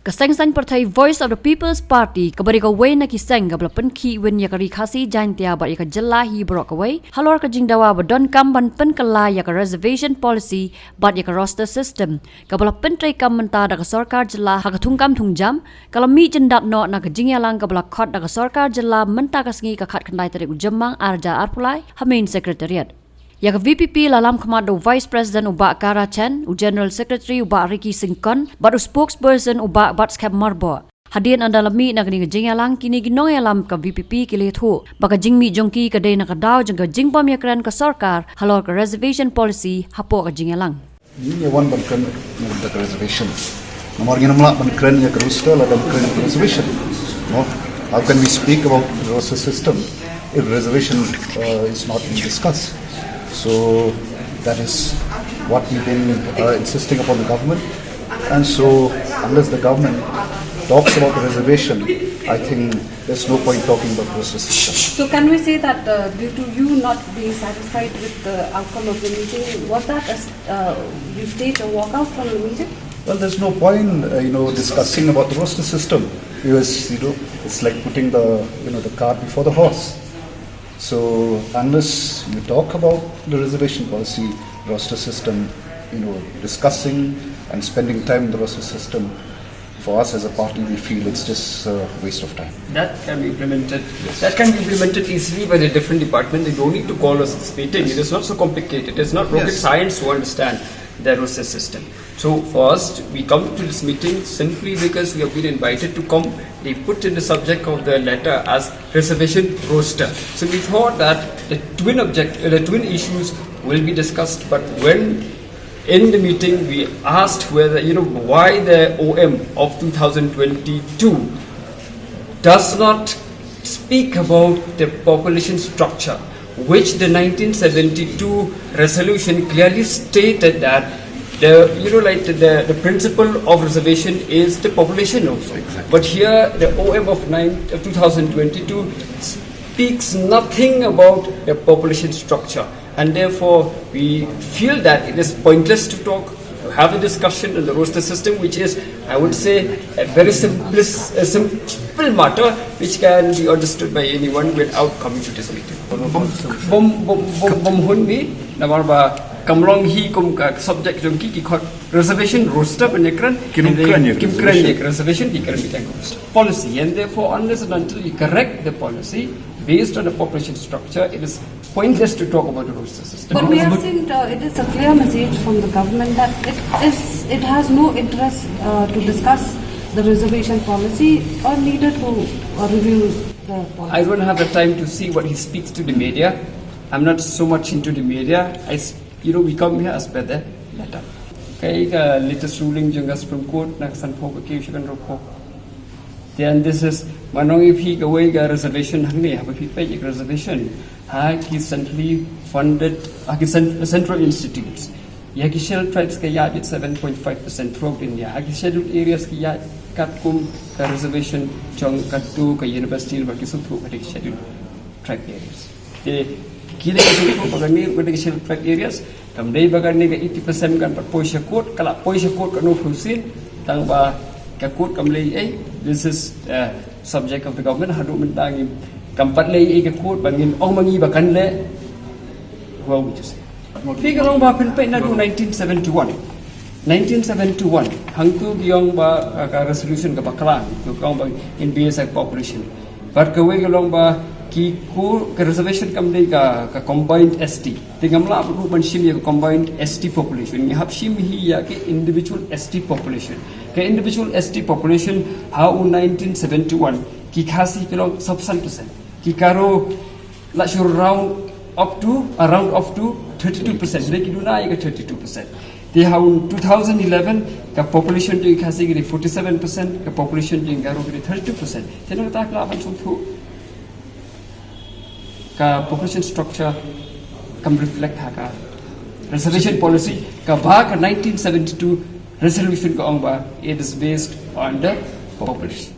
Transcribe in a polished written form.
Kaseng partai Voice of the People's Party kabari ka way na kiseng gabla penki wen ya kari khasi jaintia bar ya ka jalla hi brok away halor ka jingdawa ba don kam ban pen kala ya ka reservation policy bat ya ka roster system kabla pentrai kam menta da ka sarkar jalla ha ka thungkam thungjam kala mi jyndat no na ka jingïalang kabla khot da ka sarkar jalla menta ka sngi ka khat khandai tare ujamang arja arpulai ha main secretariat ya ka VPP lalam khamado Vice President uba Kara Chen u General Secretary uba Ricky Singkon bat u spokesperson uba Batskap Marbo hadian andalami na kini jingïalang kini ginong alam ka VPP kile thu baka jingmi jongki ka dei na ka daw jang ka jingbam yakran ka sarkar halor ka reservation policy hapo ka jingïalang ni wan ban kan the reservation nomor ginamla ban kan ya roster la ban kan reservation no how can we speak about the roster system if reservation is not being discussed. So that is what we've been insisting upon the government, and so unless the government talks about the reservation, I think there's no point talking about the system. So can we say that due to you not being satisfied with the outcome of the meeting, was that you stage a walkout from the meeting? Well, there's no point, discussing about the roster system because it's like putting the cart before the horse. So unless you talk about the reservation policy, roster system, discussing and spending time in the roster system, for us as a party, we feel it's just a waste of time. That can be implemented. Yes. That can be implemented easily by the different department. They don't need to call us this meeting. Yes. It is not so complicated. It's not rocket science to understand the roster system. So first, we come to this meeting simply because we have been invited to come. They put in the subject of the letter as reservation roster. So we thought that the twin issues will be discussed. But when in the meeting we asked whether why the OM of 2022 does not speak about the population structure, which the 1972 resolution clearly stated that the principle of reservation is the population also. Exactly. But here the OM of 2022 speaks nothing about the population structure, and therefore we feel that it is pointless to have a discussion on the roster system, which is, I would say, a very simple matter which can be understood by anyone without coming to this meeting. Kamlong hi kum ka subject jongki ki khot reservation roster penekran reservation ki kran policy, and therefore unless and until you correct the policy based on the population structure, it is pointless to talk about the roster system. But we have seen it is a clear message from the government that it has no interest to discuss the reservation policy or neither to review the policy. I don't have the time to see what he speaks to the media. I'm not so much into the media. We come here as per the letter. Okay, latest ruling jangga Supreme Court nak sanpo vacation roko. Then this is manong ipi away reservation hangni have a reservation. Ki centrally funded central institutes. Yaki scheduled tribes ka yard 7.5% throughout India. Yaki scheduled areas ki yard katkum reservation chong katu ka university baki suthu ka scheduled tribe areas. Kita kisah baganir pada kisah track areas, tamdai baganir ke 80% kan poisha code, kalau poisha code kan urusin, tang ba kakut kamlei this is subject of the government. Hadu mentangi kampat lei ke code bangin mangi bakan le, wow itu sih. Tiga orang ba penpen nadu 1971, hangtu giong ba resolution ke bakalan, tu kau bang in BSI population. But kawai giong ba ki reservation kamdei ka combined ST tingamla abu banshim ya combined ST population ni hapshim hi ya ke individual ST population how 1971 ki khasi kilong subsan percent ki karo la shur round up to 32% leki duna ya 32%. They how 2011 ka population di khasi ki 47% ka population di garo ki 32%. Tenang tak la ban sumpu ka population structure can reflect haka reservation policy ka ba ka 1972 resolution ka ong ba, it is based on the population.